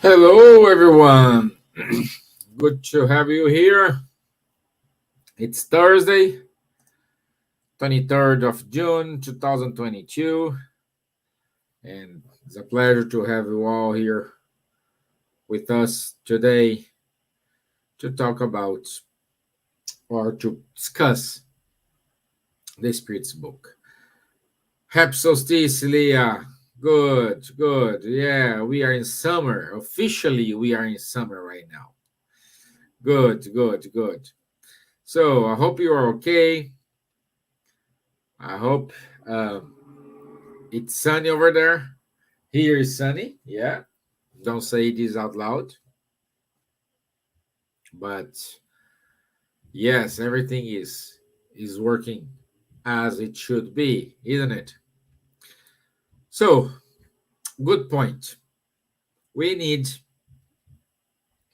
Hello, everyone. Good to have you here. It's Thursday, 23rd of June, 2022, and it's a pleasure to have you all here with us today to talk about or to discuss the Spirit's book. Happy solstice, Leah. Good, good. Yeah, we are in summer. Officially, we are in summer right now. Good, good, good. So I hope you are okay. I hope um, it's sunny over there. Here is sunny. Yeah. Don't say this out loud. But yes, everything is working as it should be, isn't it? So, good point. We need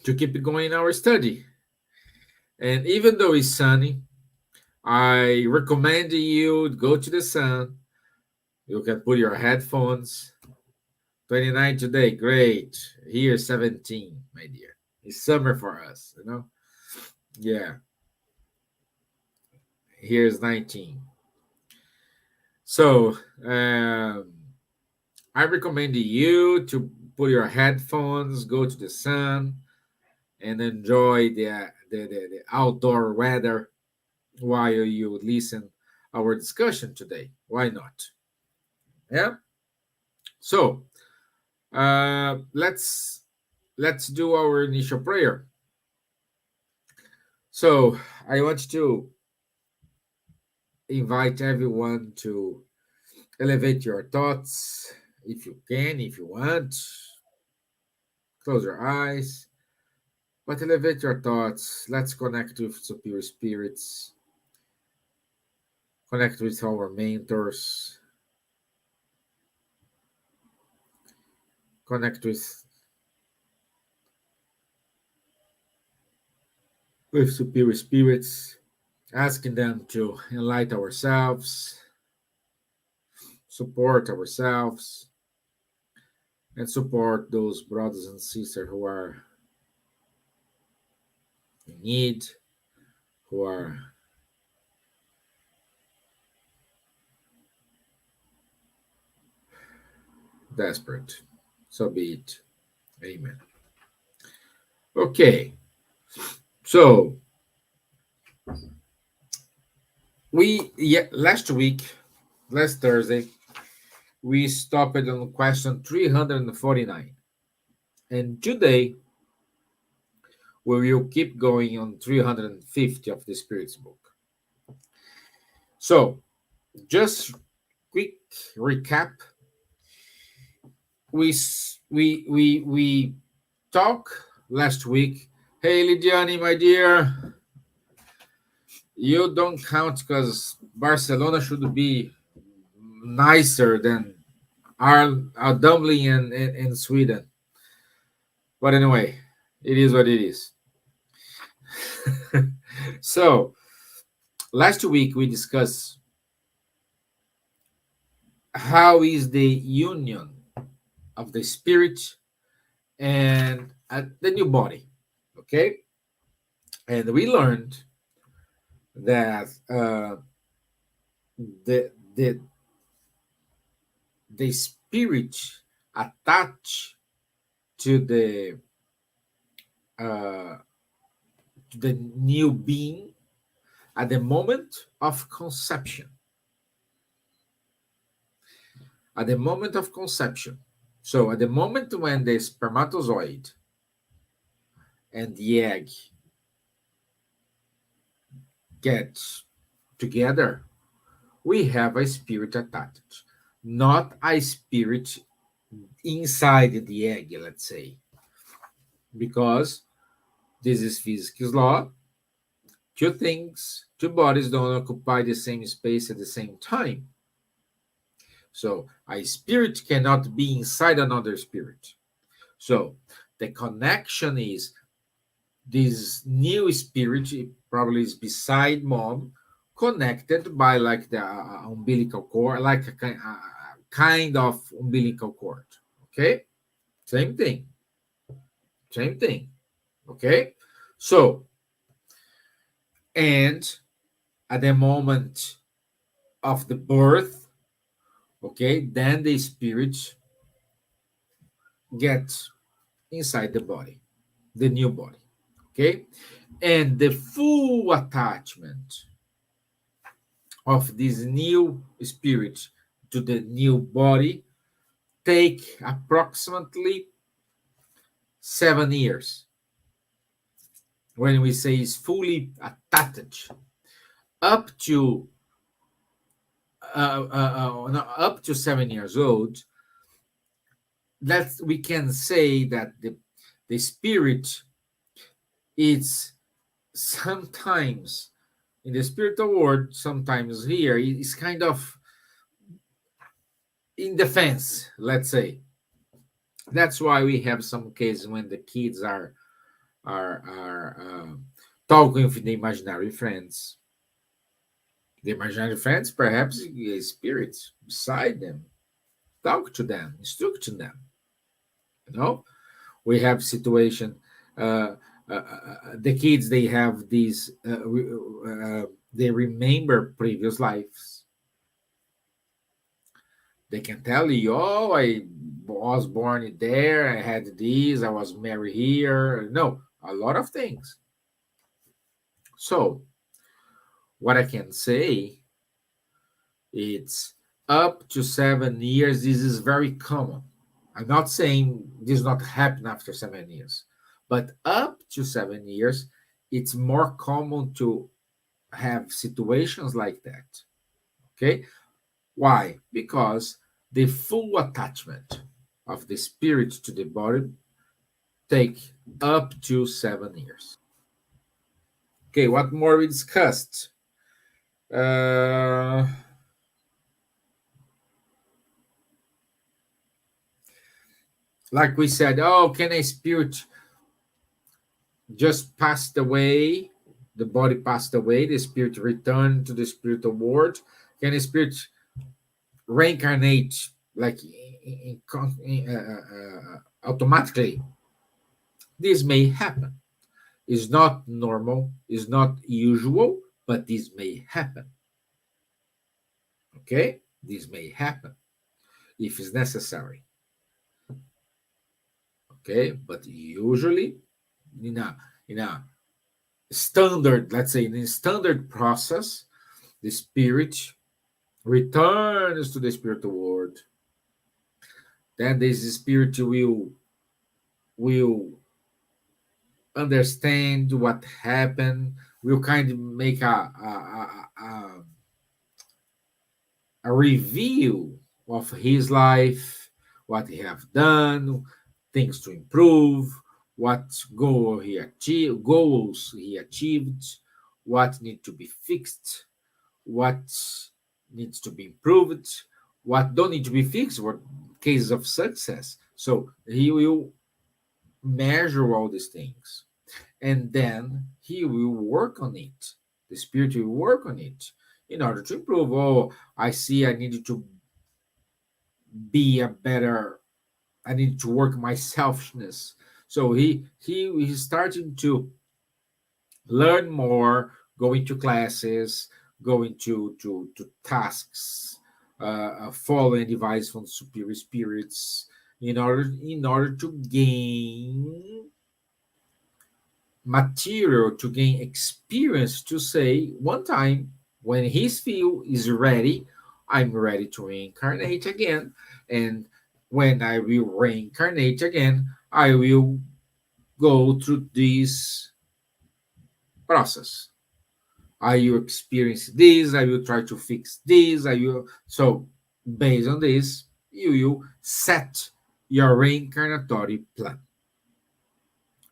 to keep going our study. And even though it's sunny, I recommend you go to the sun. You can put your headphones. 29 today, great. Here 17, my dear. It's summer for us, you know? Yeah. Here's 19. So I recommend you to put your headphones, go to the sun, and enjoy the outdoor weather while you listen our discussion today. Why not? Yeah. So let's do our initial prayer. So I want to invite everyone to elevate your thoughts if you can, if you want. Close your eyes, but elevate your thoughts. Let's connect with superior spirits, connect with our mentors, connect with superior spirits, asking them to enlighten ourselves, support ourselves, and support those brothers and sisters who are in need, who are desperate. So be it. Amen. Okay. So last Thursday, we stopped on question 349. And today we will keep going on 350 of the Spirit's book. So, just quick recap. We talked last week. Hey, Lidiane, my dear, you don't count because Barcelona should be nicer than our dumpling in Sweden. But anyway, it is what it is. So, last week we discussed how is the union of the spirit and the new body. Okay, and we learned that the the the spirit attached to uh, the new being at the moment of conception. At the moment of conception. So at the moment when the spermatozoid and the egg get together, we have a spirit attached, not a spirit inside the egg, let's say, because this is physics law. Two things, two bodies don't occupy the same space at the same time. So a spirit cannot be inside another spirit. So the connection is this new spirit probably is beside mom, connected by like the umbilical cord, like a kind of umbilical cord. Okay, same thing. Same thing. Okay? So, and at the moment of the birth, okay, then the spirit gets inside the body, the new body. Okay? And the full attachment of this new spirit to the new body take approximately 7 years. When we say is fully attached, up to no, up to 7 years old, that we can say that the spirit is sometimes in the spiritual world, sometimes here is kind of in defense, let's say. That's why we have some cases when the kids are talking with the imaginary friends. The imaginary friends, perhaps spirits beside them, talk to them, instruct them. You know, we have situation. The kids, they have these. They remember previous lives. They can tell you, "Oh, I was born there. I had this. I was married here." No, a lot of things. So, what I can say, it's up to 7 years. This is very common. I'm not saying this not happen after 7 years, but up to 7 years, it's more common to have situations like that. Okay, why? Because the full attachment of the spirit to the body take up to 7 years. Okay, what more we discussed? Uh, like we said, oh, can a spirit just passed away? The body passed away, the spirit returned to the spiritual world. Can a spirit reincarnate like automatically? This may happen. Is not normal, is not usual, but this may happen. Okay? This may happen if it's necessary. Okay? But usually, in a standard, let's say, in a standard process, the spirit returns to the spiritual world. Then this spirit will understand what happened, will kind of make a review of his life, what he have done, things to improve, what goals he achieved, what need to be fixed, what needs to be improved, what don't need to be fixed, what cases of success. So he will measure all these things, and then he will work on it. The spirit will work on it in order to improve. Oh, I see I needed to be a better, I need to work my selfishness. So he's starting to learn more, going to classes, going to tasks, following advice from superior spirits in order to gain material, to gain experience, to say one time when his field is ready, I'm ready to reincarnate again. And when I will reincarnate again, I will go through this process. I will experience this, I will try to fix this, I will. So, based on this, you will set your reincarnatory plan.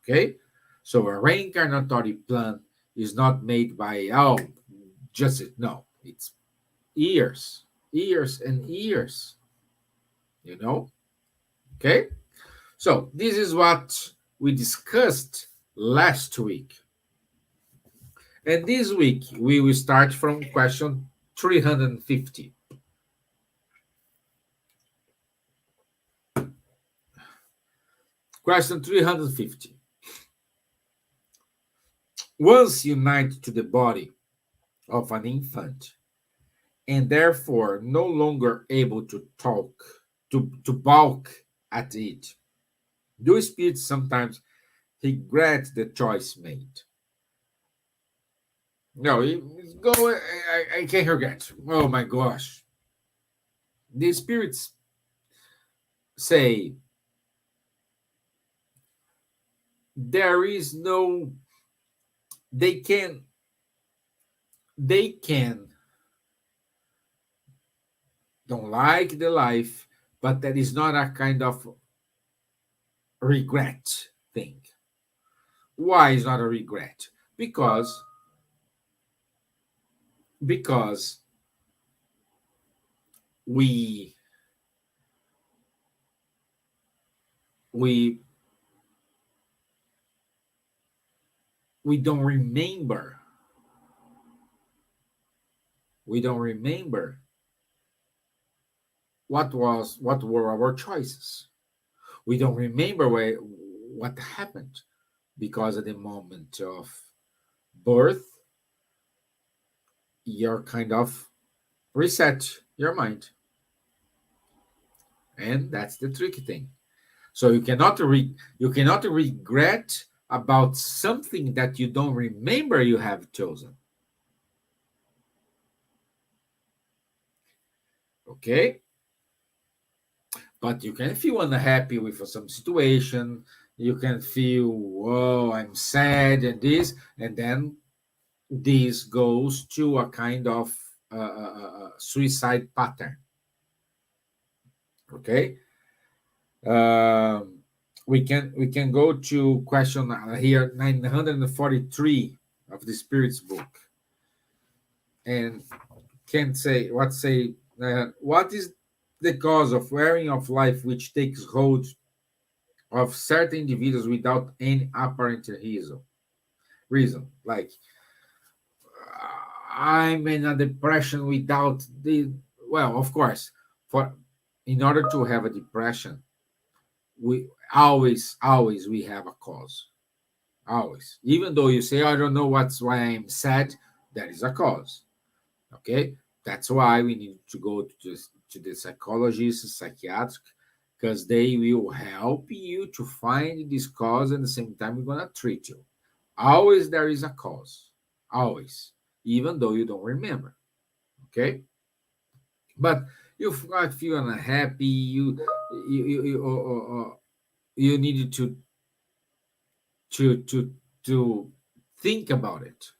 Okay? So, a reincarnatory plan is not made by, oh, just it. No, it's years, years, and years. You know? Okay? So, this is what we discussed last week. And this week, we will start from question 350. Question 350. once united to the body of an infant, and therefore no longer able to talk, to balk at it, do spirits sometimes regret the choice made? No, go. I can't regret. Oh my gosh! The spirits say there is no. They can. They can don't like the life, but that is not a kind of regret thing. Why is not a regret? Because we we we don't remember. We don't remember what were our choices. We don't remember what happened, because at the moment of birth, you're kind of reset your mind, and that's the tricky thing. So you cannot regret about something that you don't remember you have chosen. Okay? But you can feel unhappy with some situation. You can feel, oh, I'm sad and this, and then this goes to a kind of suicide pattern. Okay? Um, we can go to question here 943 of the Spirit's book, and can say what is the cause of wearing of life which takes hold of certain individuals without any apparent reason, like I'm in a depression without the, well, of course, for in order to have a depression, we always we have a cause. Always. Even though you say, I don't know why I'm sad, there is a cause. Okay? That's why we need to go to the psychologist, psychiatric, because they will help you to find this cause, and at the same time, we're going to treat you. Always there is a cause. Always. Even though you don't remember. Okay? But you feel unhappy, you needed to to to think about it,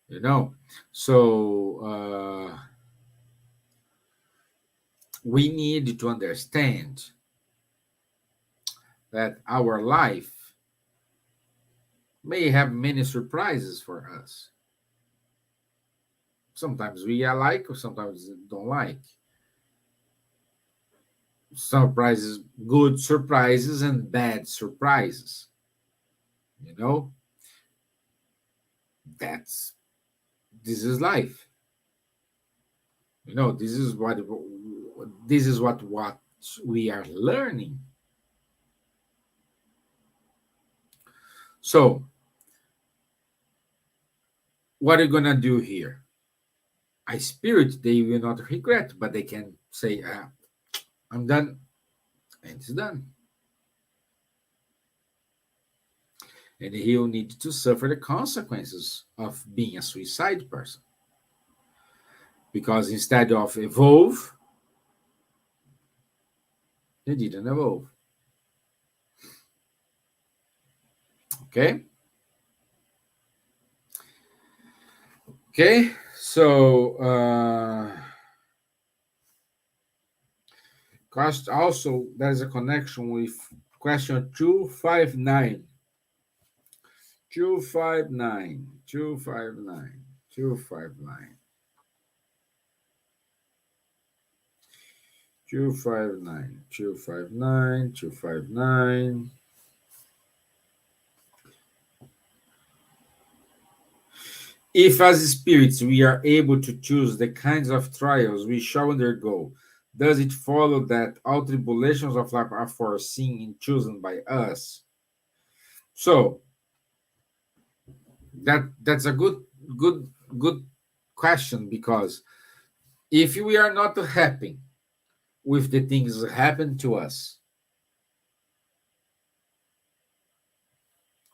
you know. So we need to understand that our life may have many surprises for us. Sometimes we like, or sometimes don't like. Surprises, good surprises and bad surprises, you know. That's this is life, you know. This is what we are learning. So what are you gonna do here? A spirit, they will not regret, but they can say, I'm done, and it's done. And he will need to suffer the consequences of being a suicide person. Because instead of evolve, he didn't evolve. Okay? Okay, so cost also there's a connection with question 259. 259, 259, 259, 259, 259, 259. If as spirits we are able to choose the kinds of trials we shall undergo, does it follow that all tribulations of life are foreseen and chosen by us? So, That's a good question, because if we are not happy with the things that happen to us,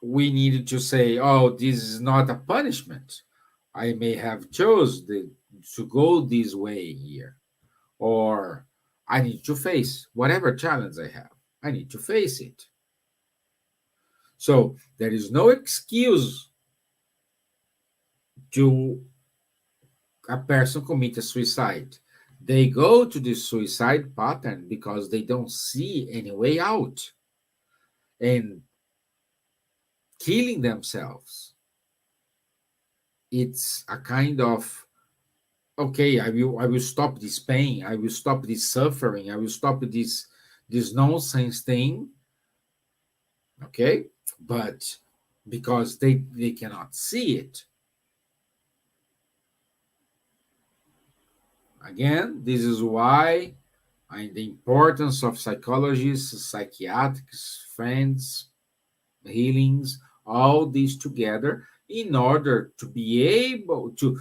we needed to say, oh, this is not a punishment. I may have to go this way here, or I need to face whatever challenge I have. I need to face it. So there is no excuse to a person commit a suicide. They go to the suicide pattern because they don't see any way out, and killing themselves, it's a kind of, okay, I will stop this pain, I will stop this suffering, I will stop this nonsense thing. Okay, but because they cannot see it. Again, this is why the importance of psychologists, psychiatrists, friends, healings, all these together, in order to be able to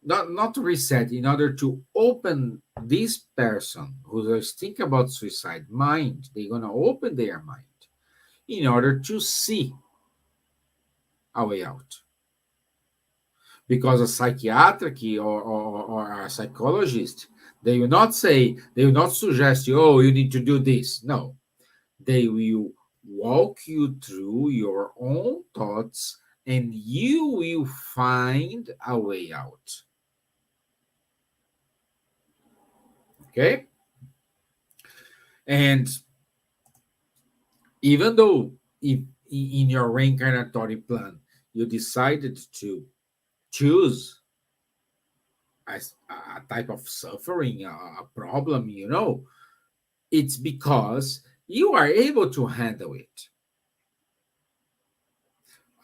not to reset, in order to open this person who is thinking about suicide mind. They're gonna open their mind in order to see a way out. Because a psychiatric or a psychologist, they will not suggest you, oh, you need to do this. No, they will walk you through your own thoughts, and you will find a way out. Okay? And even though, if in your reincarnatory plan you decided to choose a type of suffering, a problem, it's because you are able to handle it.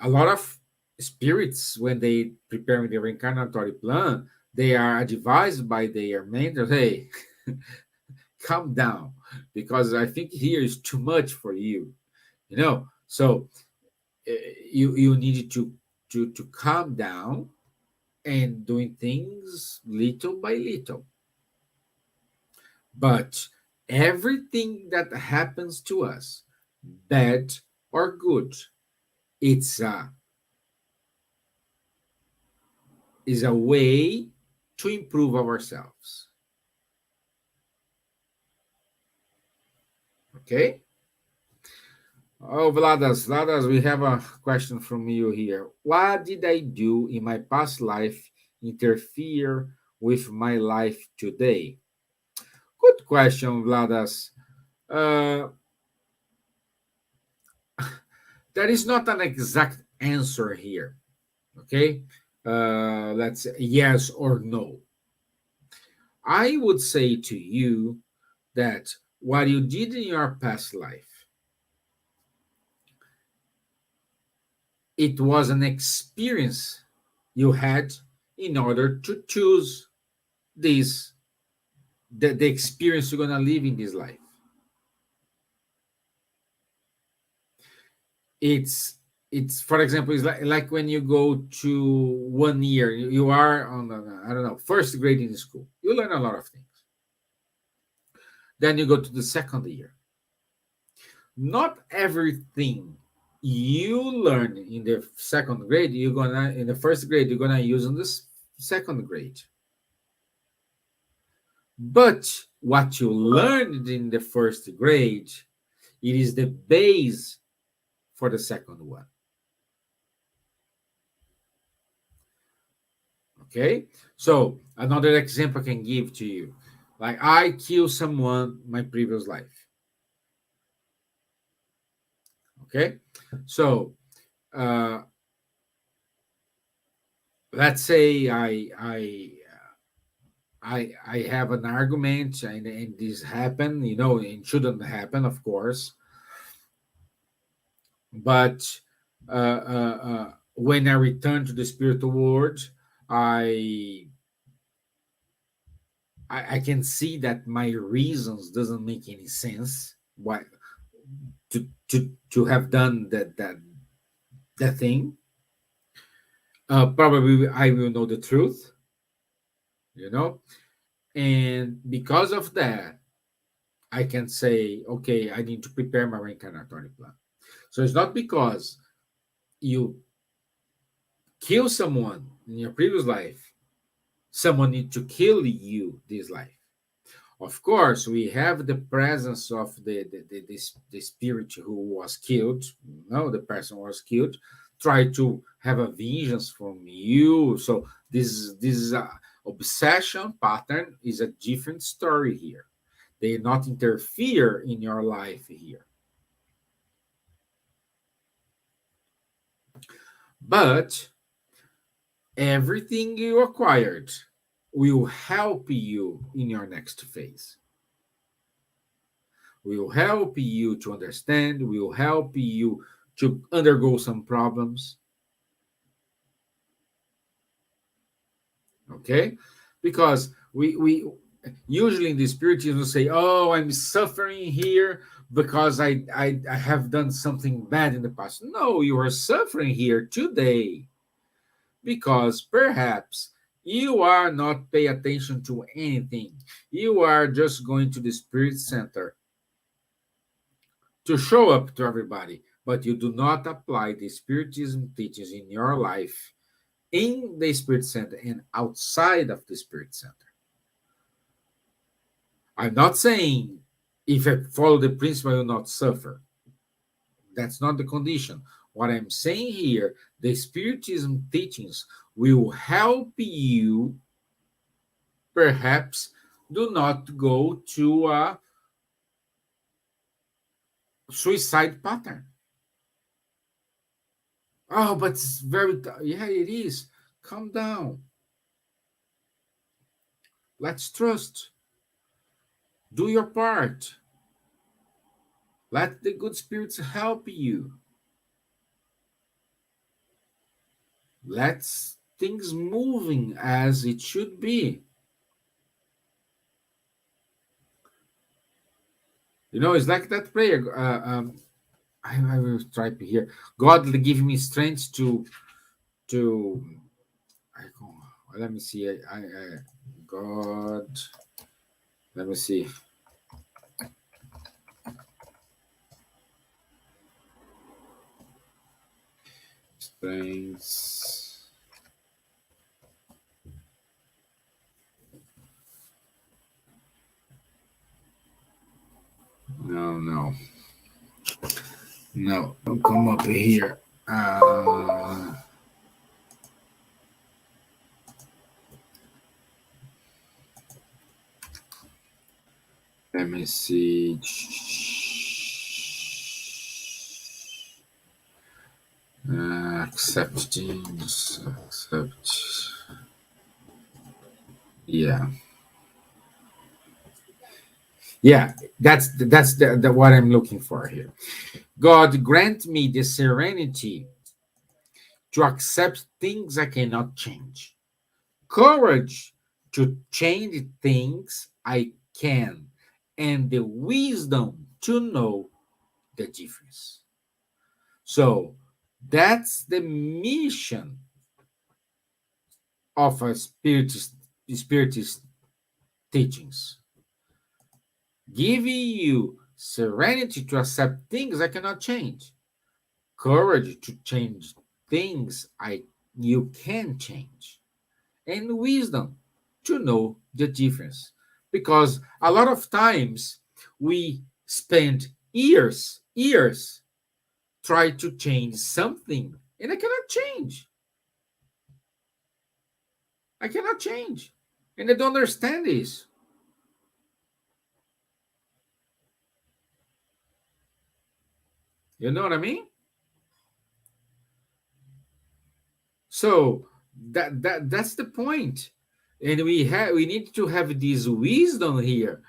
A lot of spirits, when they prepare the reincarnatory plan, they are advised by their mentors, hey, calm down, because I think here is too much for you. So you needed to calm down and doing things little by little. But everything that happens to us, bad or good, it's a is a way to improve ourselves. Okay? Oh, Vladas, we have a question from you here. What did I do in my past life interfere with my life today? Good question, Vladas. Uh, there is not an exact answer here. Okay? Let's say yes or no. I would say to you that what you did in your past life, it was an experience you had in order to choose this the experience you're going to live in this life. It's for example, it's like when you go to 1 year, you are on I don't know, first grade in school, you learn a lot of things. Then you go to the second year. Not everything you learn in the second grade, you're gonna in the first grade you're gonna use in this second grade. But what you learned in the first grade, it is the base for the second one. Okay? So another example I can give to you. Like, I killed someone my previous life. Okay? So let's say I have an argument, and this happened, it shouldn't happen, of course. But when I return to the spiritual world, I, I can see that my reasons doesn't make any sense. Why to have done that thing. Probably I will know the truth, you know, and because of that, I can say, okay, I need to prepare my reincarnatory plan. So it's not because you kill someone in your previous life, someone need to kill you this life. Of course, we have the presence of the spirit who was killed. No, the person was killed. Try to have a vengeance from you. So this is a obsession pattern is a different story here. They not interfere in your life here. But everything you acquired will help you in your next phase. Will help you to understand, will help you to undergo some problems. Okay? Because we usually in the spiritism say, oh, I'm suffering here because I have done something bad in the past. No, you are suffering here today because perhaps you are not paying attention to anything. You are just going to the spirit center to show up to everybody, but you do not apply the spiritism teachings in your life in the spirit center and outside of the spirit center. I'm not saying if I follow the principle, I will not suffer. That's not the condition. What I'm saying here, the spiritism teachings will help you perhaps do not go to a suicide pattern. Oh, but it's very, yeah, it is. Calm down. Let's trust. Do your part. Let the good spirits help you. Let's things moving as it should be. You know, it's like that prayer. I will try to hear. God give me strength to. I go. Let me see. God. Let me see. Strength. No. Don't come up here. Let me see. Accepting. Accept. Yeah. Yeah, that's the what I'm looking for here. God grant me the serenity to accept things I cannot change, courage to change things I can, and the wisdom to know the difference. So that's the mission of a spiritist teachings, giving you serenity to accept things I cannot change, courage to change things you can change, and wisdom to know the difference. Because a lot of times we spend years try to change something, and I cannot change. I cannot change, and I don't understand this. You know what I mean? So that's the point. And we need to have this wisdom here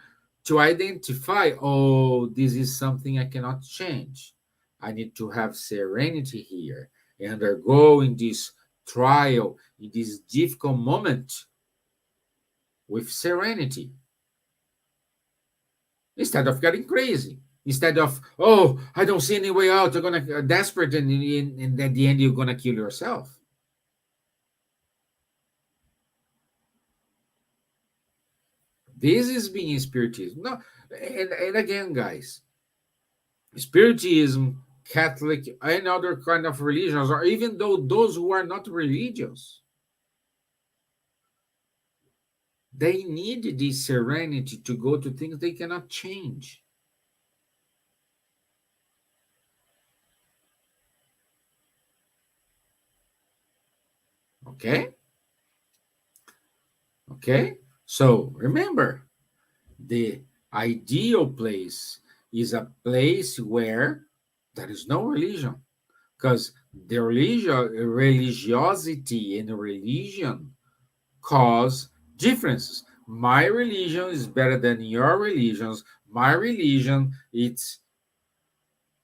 to identify, oh, this is something I cannot change. I need to have serenity here and undergo in this trial, in this difficult moment with serenity. Instead of getting crazy. Instead of, oh, I don't see any way out, you're gonna desperate, and at the end you're gonna kill yourself. This is being Spiritism. No, and again, guys, Spiritism, Catholic, and other kind of religions, or even though those who are not religious, they need this serenity to go to things they cannot change. Okay? Okay? So remember, the ideal place is a place where there is no religion. Because the religiosity and religion cause differences. My religion is better than your religions. My religion, it's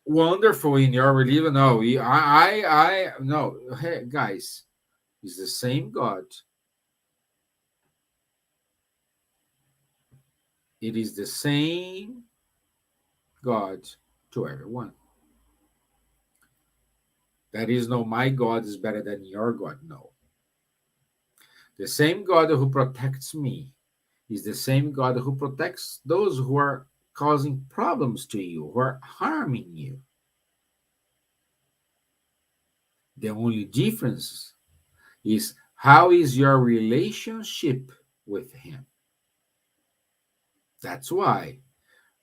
wonderful in your religion. No, no. Hey, guys, it's the same God. It is the same God to everyone. There is no my God is better than your God. No. The same God who protects me is the same God who protects those who are causing problems to you, who are harming you. The only difference is how is your relationship with Him. That's why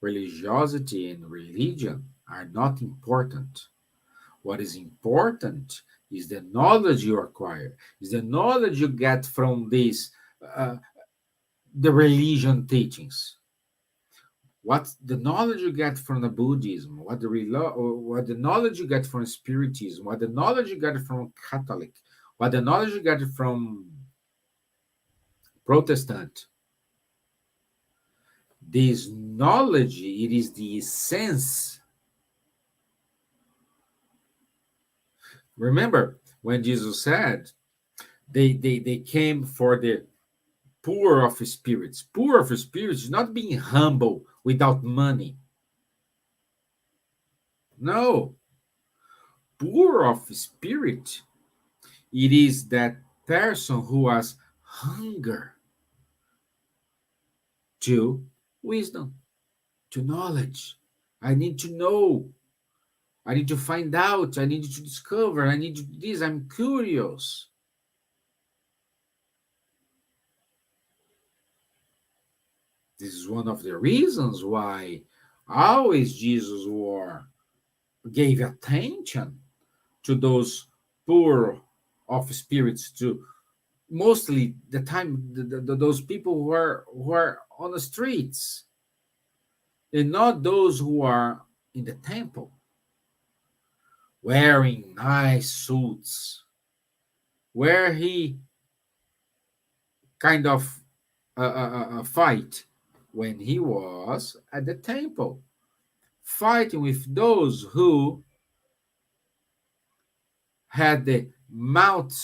religiosity and religion are not important. What is important is the knowledge you acquire, is the knowledge you get from these the religion teachings. What the knowledge you get from the Buddhism, what the knowledge you get from Spiritism, what the knowledge you get from Catholic, what the knowledge you get from Protestant. This knowledge, it is the essence. Remember when Jesus said they came for the poor of spirits. Poor of spirits is not being humble without money. No. Poor of spirit, it is that person who has hunger to wisdom, to knowledge. I need to know. I need to find out. I need to discover. I need to do this. I'm curious. This is one of the reasons why always Jesus gave attention to those poor of spirits, to mostly the time those people who are on the streets, and not those who are in the temple wearing nice suits, where he kind of fight when he was at the temple, fighting with those who had the mouth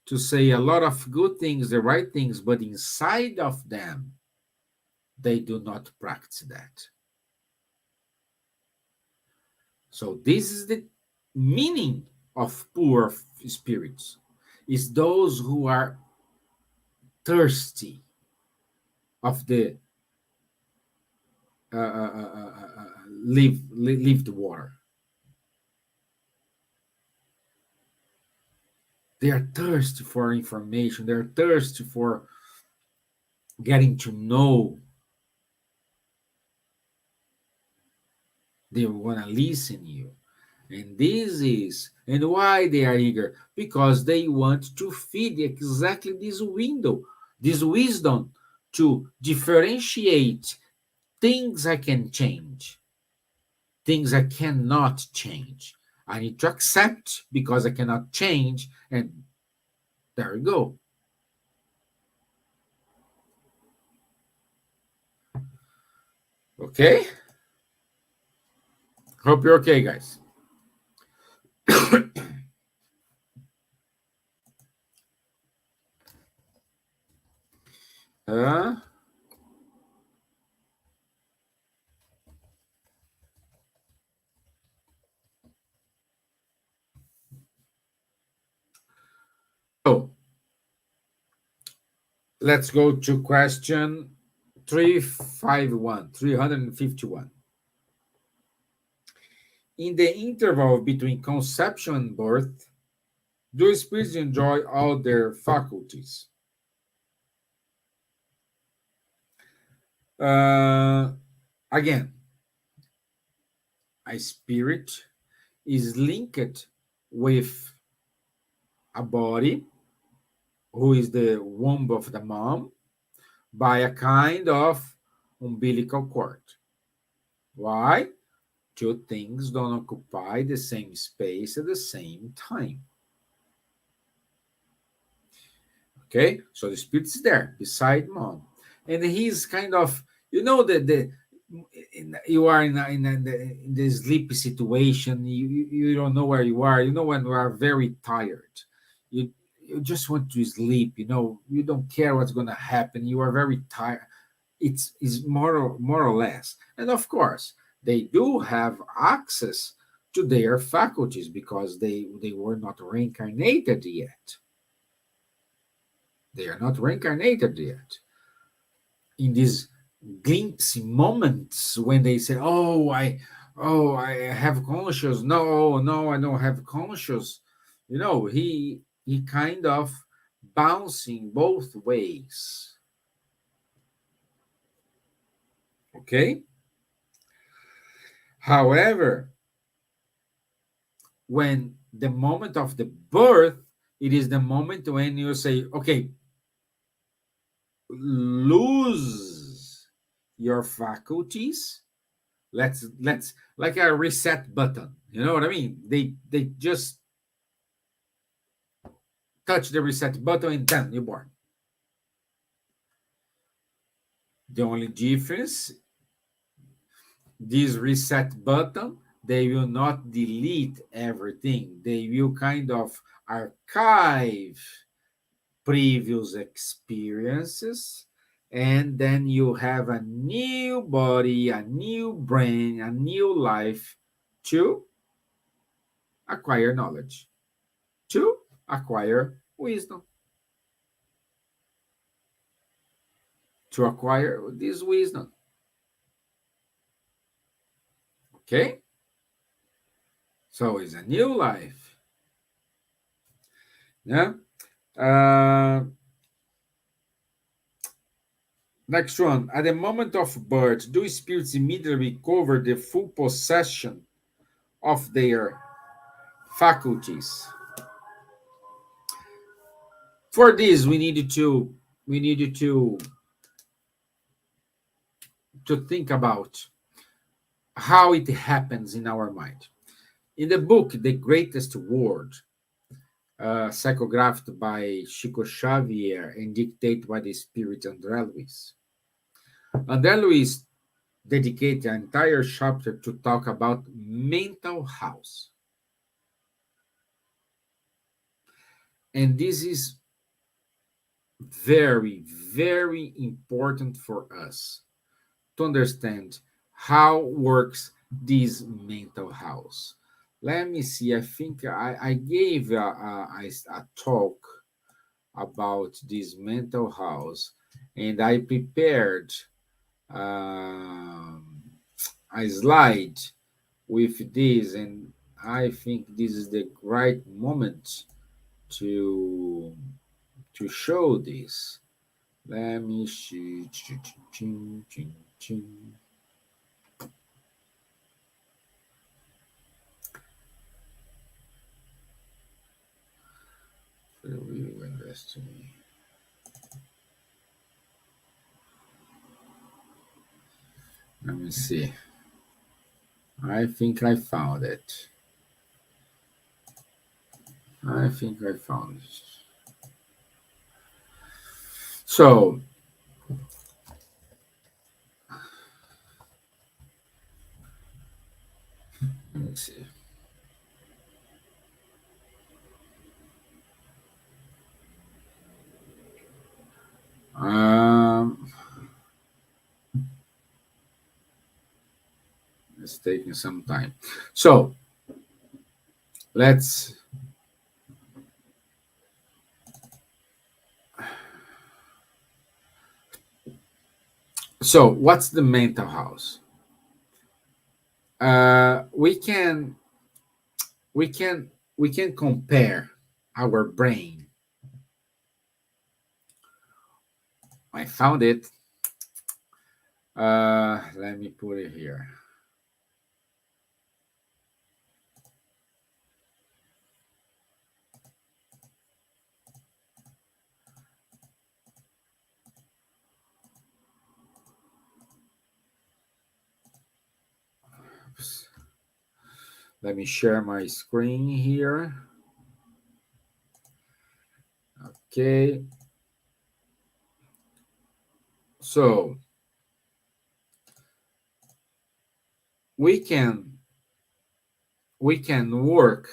to say a lot of good things, the right things, but inside of them, they do not practice that. So this is the meaning of poor spirits, is those who are thirsty of the lived water. They are thirsty for information. They are thirsty for getting to know. They want to listen to you. And this is, and why they are eager? Because they want to feed exactly this window, this wisdom to differentiate things I can change, things I cannot change. I need to accept because I cannot change, and there we go. Okay? Hope you're okay, guys. uh, so let's go to question 351. In the interval between conception and birth, do spirits enjoy all their faculties? Again, a spirit is linked with a body, who is the womb of the mom, by a kind of umbilical cord. Why? Two things don't occupy the same space at the same time. Okay, so the spirit is there beside mom, and he's kind of, you are in the sleepy situation. You don't know where you are. When you are very tired, you you just want to sleep. You don't care what's going to happen. You are very tired. It's more or less, and of course they do have access to their faculties because they were not reincarnated yet. They are not reincarnated yet. In these glimpse moments when they say, "Oh, I have conscious." No, no, I don't have conscious. He kind of bouncing both ways. Okay. However, when the moment of the birth, it is the moment when you say, okay, lose your faculties. Let's like a reset button. You know what I mean? They just touch the reset button and then you're born. The only difference, this reset button, they will not delete everything. They will kind of archive previous experiences, and then you have a new body, a new brain, a new life to acquire knowledge, to acquire wisdom, to acquire this wisdom. Okay? So it's a new life. Yeah? Next one. At the moment of birth, do spirits immediately recover the full possession of their faculties? For this, we needed to think about how it happens in our mind. In the book, The Greatest Word, psychographed by Chico Xavier and dictated by the spirit André Luiz. André Luiz dedicated an entire chapter to talk about mental house. And this is very, very important for us to understand how works this mental house. Let me see. I think I gave a talk about this mental house, and I prepared a slide with this, and I think this is the right moment to show this. Let me see. Let me see. I think I found it. So, let me see. It's taking some time. So, let's So, what's the mental house? We can we can we can compare our brain. I found it. Let me put it here. Oops. Let me share my screen here. Okay. So we can work.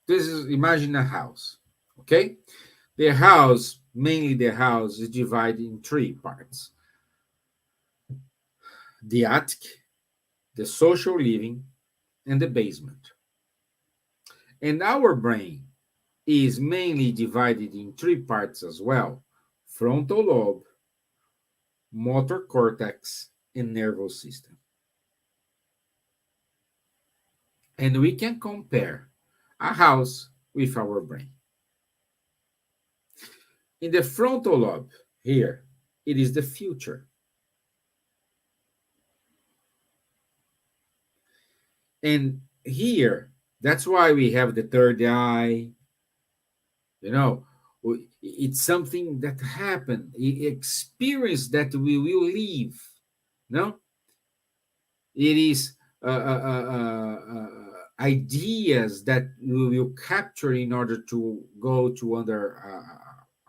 This is, imagine a house. Okay. The house, mainly the house, is divided in three parts: the attic, the social living, and the basement. And our brain is mainly divided in three parts as well: frontal lobe, motor cortex, and nervous system. And we can compare a house with our brain. In the frontal lobe, here, it is the future. And here, that's why we have the third eye. You know, it's something that happened, experience that we will live. No, it is ideas that we will capture in order to go to under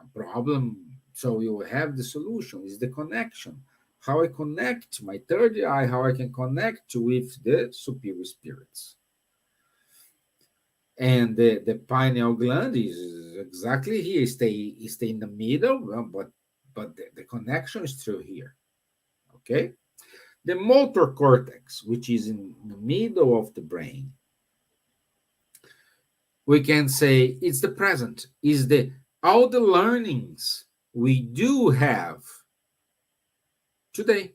a problem. So you will have the solution. Is the connection. How I connect my third eye, how I can connect with the superior spirits. And the pineal gland is exactly here. Stay in the middle, but the connection is through here. Okay. The motor cortex, which is in the middle of the brain, we can say it's the present, is the all the learnings we do have today,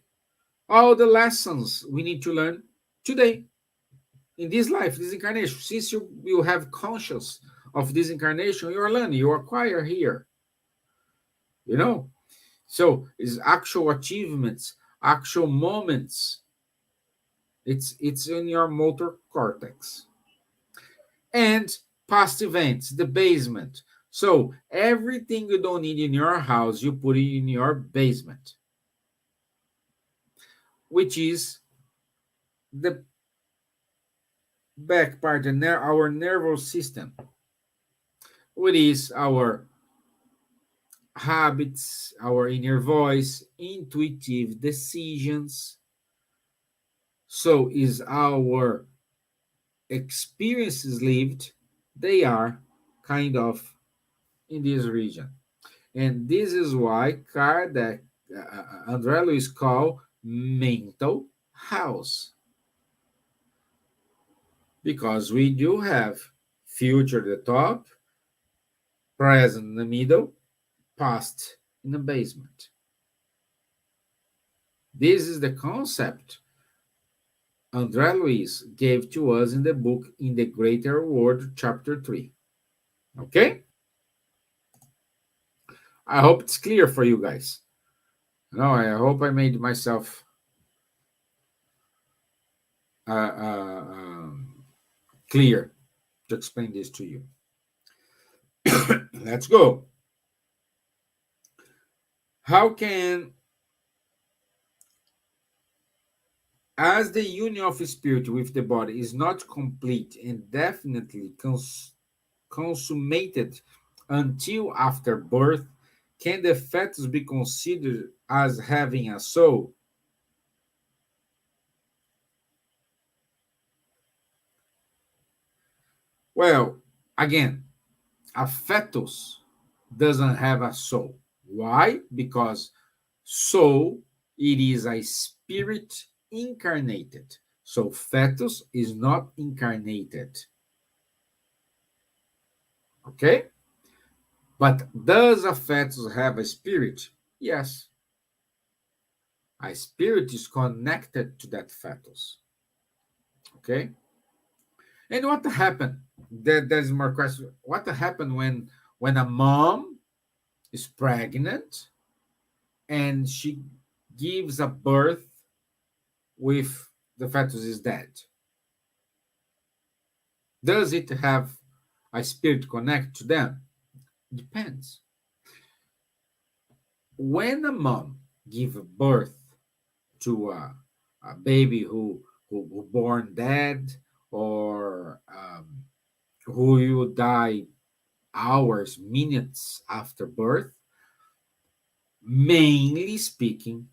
all the lessons we need to learn today in this life, this incarnation. Since you have conscious of this incarnation, you are learning, you acquire here, you know. So it's actual achievements, actual moments. It's in your motor cortex. And past events, the basement. So everything you don't need in your house, you put it in your basement, which is the back part, our nervous system, which is our habits, our inner voice, intuitive decisions. So is our experiences lived, they are kind of in this region. And this is why Kardec, André Luiz called mental house. Because we do have future at the top, present in the middle, past in the basement. This is the concept André Luiz gave to us in the book In the Greater World, Chapter 3. Okay? I hope it's clear for you guys. No, I hope I made myself clear to explain this to you. Let's go. How can, as the union of spirit with the body is not complete and definitely consummated until after birth, can the fetus be considered as having a soul? Well, again, a fetus doesn't have a soul. Why? Because soul, it is a spirit incarnated. So fetus is not incarnated. Okay? But does a fetus have a spirit? Yes. a spirit is connected to that fetus. Okay? And what happened? There's more question. What happened when a mom is pregnant and she gives a birth with the fetus is dead? Does it have a spirit connect to them? Depends. When a mom gives birth to a baby who born dead, or who will die hours, minutes after birth, mainly speaking,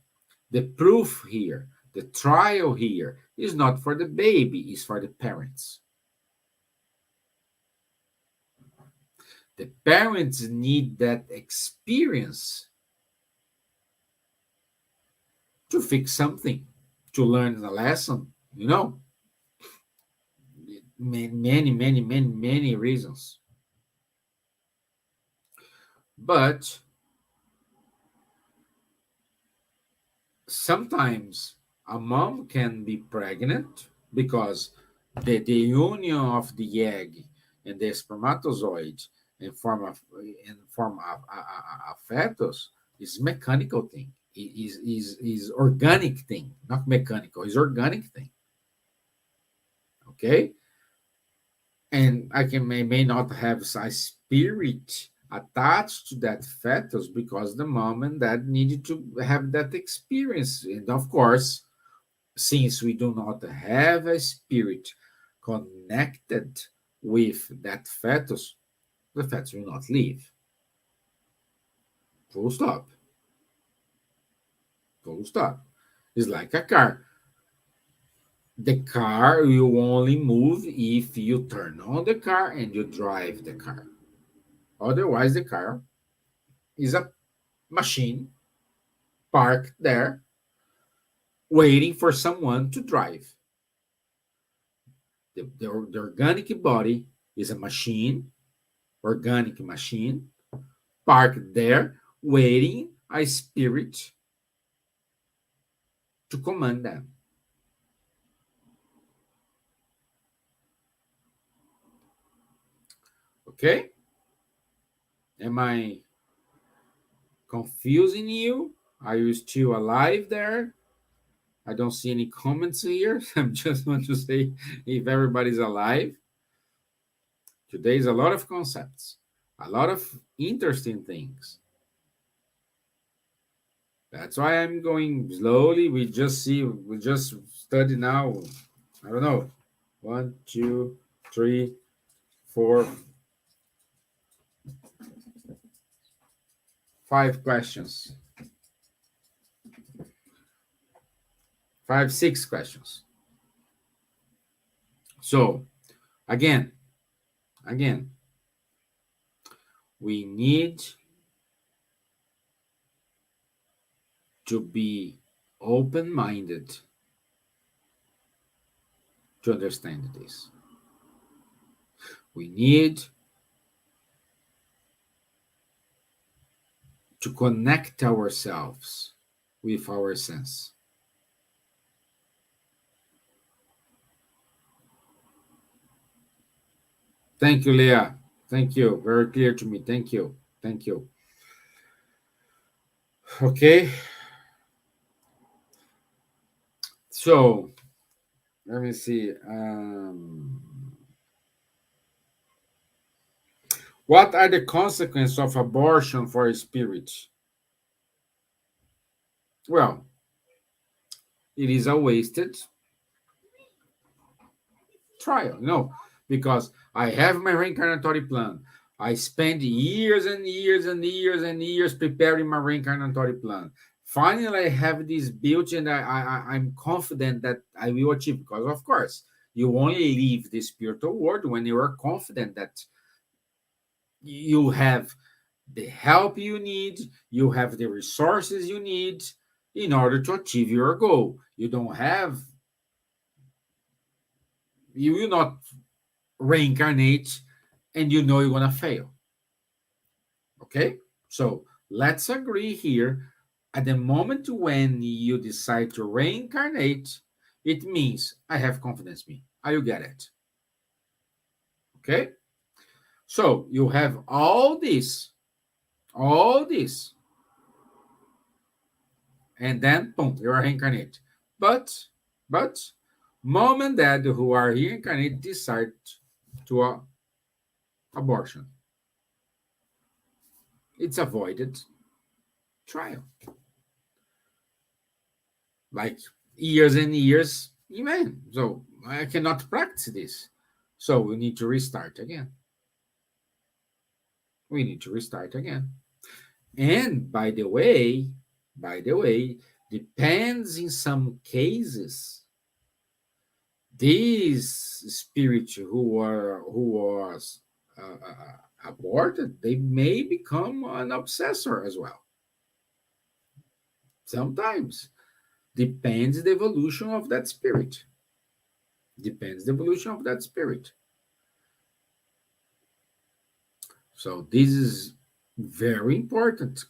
the proof here, the trial here, is not for the baby, is for the parents. The parents need that experience to fix something, to learn a lesson, many reasons. But sometimes a mom can be pregnant because the union of the egg and the spermatozoid and form a fetus is mechanical thing. Is organic thing, not mechanical. Is organic thing. Okay, and I may not have a spirit attached to that fetus because the mom and dad needed to have that experience. And of course, since we do not have a spirit connected with that fetus, the fetus will not live. Full stop. Full stop. It's like a car. The car will only move if you turn on the car and you drive the car. Otherwise, the car is a machine parked there waiting for someone to drive. The organic body is a machine, organic machine, parked there waiting a spirit to command them. Okay? Am I confusing you? Are you still alive there? I don't see any comments here. I just want to say if everybody's alive. Today is a lot of concepts, a lot of interesting things. That's why I'm going slowly. We just study now. I don't know. 1, 2, 3, 4, 5 questions. 5, 6 questions. So, again, we need to be open-minded to understand this. We need to connect ourselves with our sense. Thank you, Leah. Thank you. Very clear to me. Thank you. Thank you. Okay. So, let me see. What are the consequences of abortion for a spirit? Well, it is a wasted trial, because I have my reincarnatory plan. I spend years and years and years and years preparing my reincarnatory plan. Finally, I have this built, and I'm confident that I will achieve, because, of course, you only leave the spiritual world when you are confident that you have the help you need, you have the resources you need in order to achieve your goal. You will not reincarnate and you're going to fail. Okay? So let's agree here At the moment when you decide to reincarnate, it means I have confidence in me. I will get it. Okay? So you have all this, and then boom, you are reincarnate. But mom and dad who are reincarnated decide to abortion. It's avoided trial. Like years and years, man. So I cannot practice this. So we need to restart again. We need to restart again. And by the way, depends in some cases, this spirit who was aborted, they may become an obsessor as well. Sometimes depends the evolution of that spirit. Depends the evolution of that spirit. So this is very important.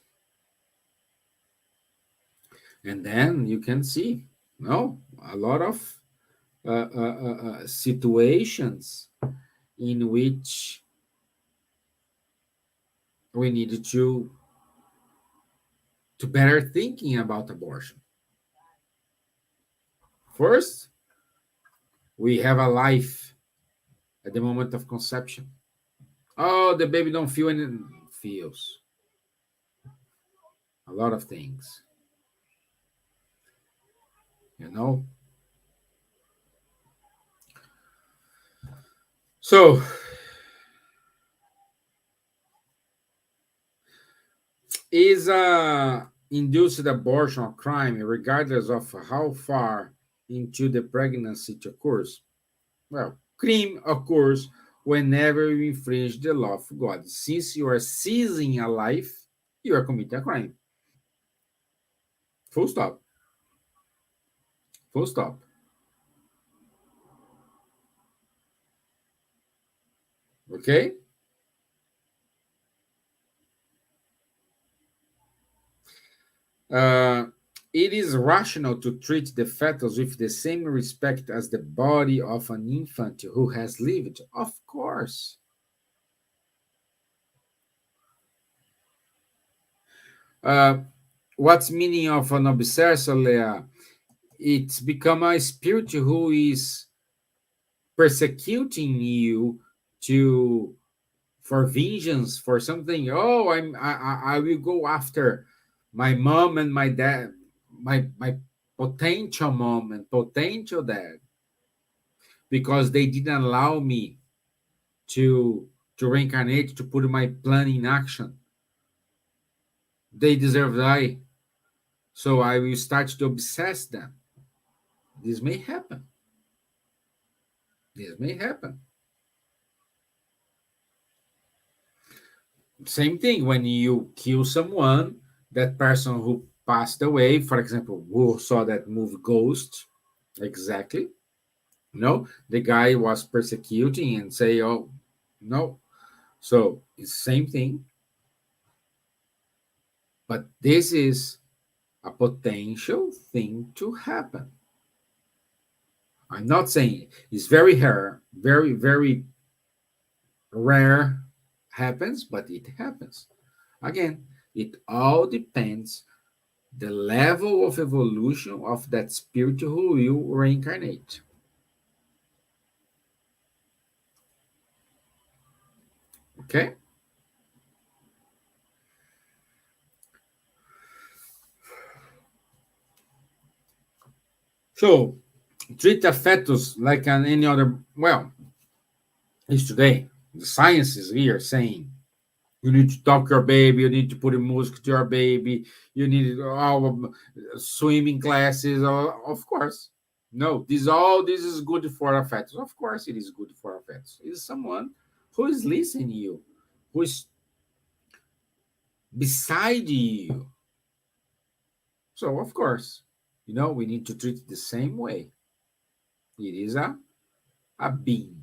And then you can see, no, a lot of situations in which we need to better thinking about abortion. First, we have a life at the moment of conception. Oh, the baby don't feel anything. Feels a lot of things, you know. So is induced abortion a crime regardless of how far into the pregnancy it occurs? Well, crime occurs whenever you infringe the law of God. Since you are seizing a life, you are committing a crime. Full stop. Full stop. Okay? Uh, it is rational to treat the fetus with the same respect as the body of an infant who has lived. Of course. Uh, what's meaning of an obsessor, Leah? It's become a spirit who is persecuting you to for vengeance for something. Oh, I will go after my mom and my dad, my potential mom and potential dad, because they didn't allow me to reincarnate, to put my plan in action. They deserve to die. So I will start to obsess them. This may happen. This may happen. Same thing when you kill someone, that person who passed away, for example, who saw that movie Ghost, exactly. No, the guy was persecuting and say, oh, no. So it's same thing, but this is a potential thing to happen. I'm not saying it's very rare, very, very rare happens, but it happens. Again, it all depends the level of evolution of that spirit who will reincarnate. Okay? So treat a fetus like any other. Well, is today. The science is here saying you need to talk your baby, you need to put a music to your baby, you need all swimming classes. Of course. No, this is good for a fetus. Of course, it is good for a fetus. It is someone who is listening to you, who is beside you. So, of course, we need to treat it the same way. It is a being,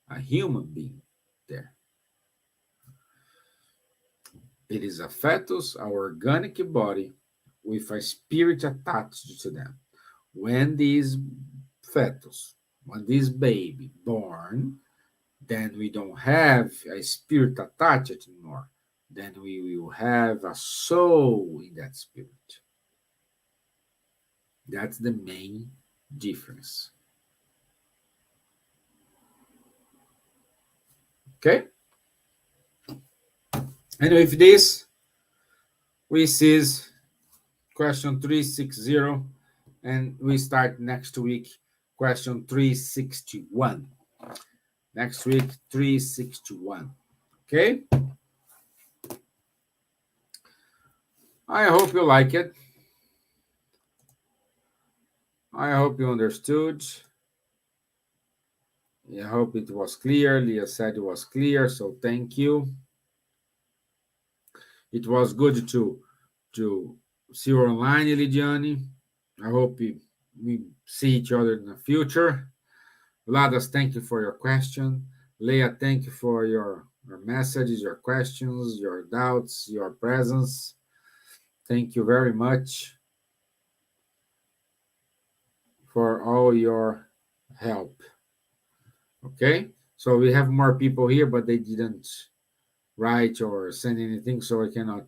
a human being there. It is a fetus, our organic body, with a spirit attached to them. When this fetus, when this baby born, then we don't have a spirit attached anymore. Then we will have a soul in that spirit. That's the main difference. Okay? And with this, we cease question 360, and we start next week, question 361. Next week, 361. Okay? I hope you like it. I hope you understood. I hope it was clear. Leah said it was clear, so thank you. It was good to see you online, Elidiane. I hope we see each other in the future. Ladas, thank you for your question. Leah, thank you for your messages, your questions, your doubts, your presence. Thank you very much for all your help. Okay? So we have more people here, but they didn't write or send anything, so I cannot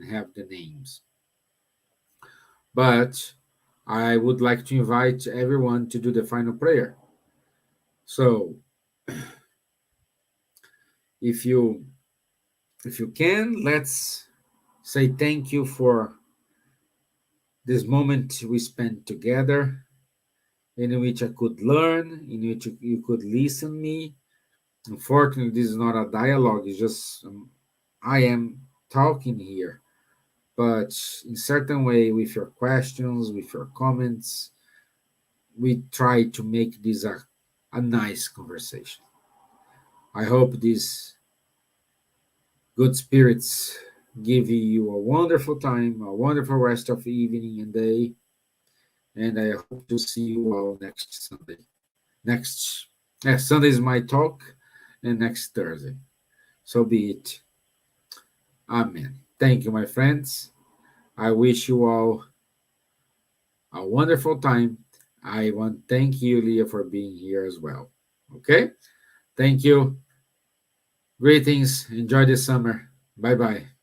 have the names. But I would like to invite everyone to do the final prayer. So if you can, let's say thank you for this moment we spent together, in which I could learn, in which you could listen me. Unfortunately, this is not a dialogue, it's just I am talking here. But in certain way, with your questions, with your comments, we try to make this a nice conversation. I hope these good spirits give you a wonderful time, a wonderful rest of the evening and day. And I hope to see you all next Sunday. Next Sunday is my talk, and next Thursday. So be it. Amen. Thank you, my friends. I wish you all a wonderful time. I want to thank you, Leah, for being here as well. Okay? Thank you. Greetings. Enjoy the summer. Bye bye.